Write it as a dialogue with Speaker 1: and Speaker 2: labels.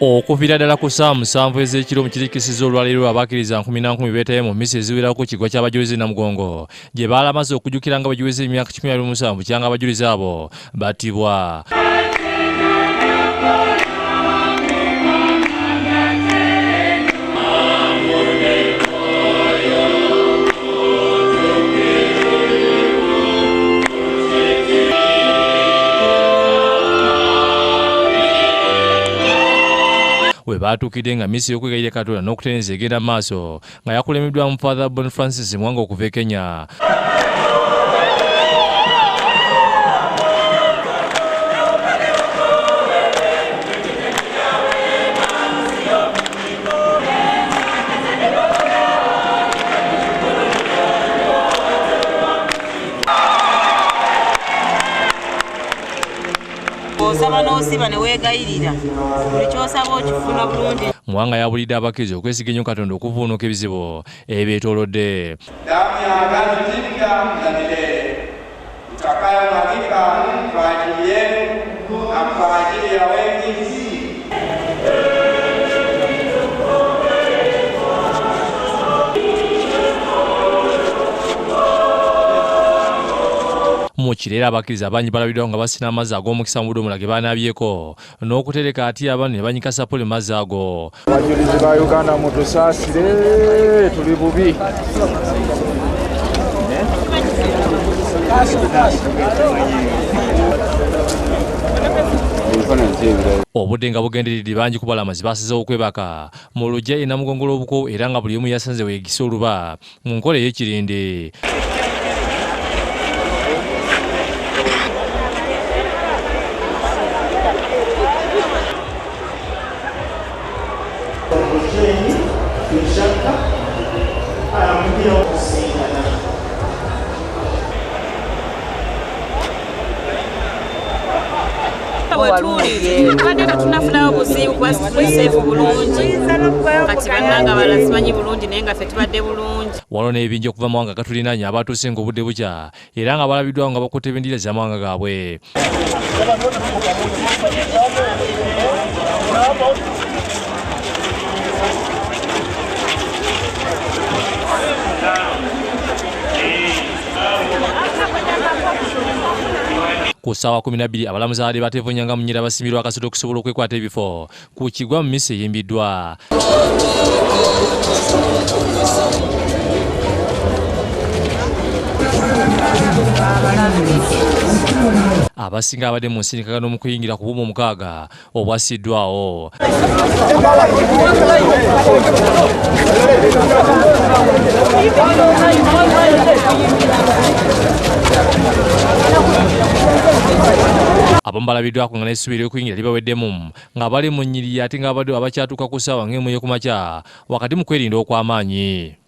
Speaker 1: Okuviira ddala ku ssaawa 7 ez'ekiro mu kirikisizo olwaleero abakkiriza 10,000 beetayo mu misa eziwerako ku kiggwa ky'abajulizi Namugongo gye baalamaze okujjukira nga bajuliza emyaka 17 kyanga abajulizi abo battibwa. We baatuukidde nga misi y'okwegayirira Katonda n'okutendereza egenda mu maaso nga yakulemebwa mu Father Bon Francis Mwanga okuva e Kenya. Mwanga yabulidde abakkiriza okwesiga ennyo Katonda okuvuunuka ebizibu ebyetoolodde.
Speaker 2: Damu ya agano jipya la milele itakayomwagika kwa ajili yenu na kwa ajili ya wengi. Mu kireera abakkiriza bangi balabiddwa nga basina amazzi ag'omukisa mu budomola ge baanaabyeko n'okutereka ati abandi ne banyika sapule mazzi ago.
Speaker 3: Abajulizi ba Uganda mutusaasire, tuli bubi.
Speaker 1: Obudde nga bugenderedde bangi ku balamazi baasizeewo okwebaka mu luggya e Namugongo l'obuko era nga buli omu yasanze weegisa oluba mu nkola ey'ekirindi.
Speaker 4: Tunafunayo obuzibu kuba situliseefu bulungi kati bannanga balasimanyi bulungi naye nga ffe tubadde bulungi.
Speaker 1: Waliwo n'ebingi okuva mu mawanga gatulinaanye abaatuuse ng'obudde bukya era nga balabiddwawo nga bakutte ebendera z'amawanga gaabwe. Ku ssaawa 12 abalamuzi abadde bateevonyanga mu nnyira basimbirwa akasooto okusobola okwekwata ebifo ku kiggwa mu misa eyimbiddwa. Abasinga abadde mu nsindikagano mu kuyingira ku bw'omu 6 obwassiddwawo. Abamu balabiddwako nga n'essubi ly'okuyingira libaweddemu nga bali mu nnyiriri ate nga abadde abakyatuuka ku ssaawa ng'emu ey'okumakya wakati mu kwerinda okw'amaanyi.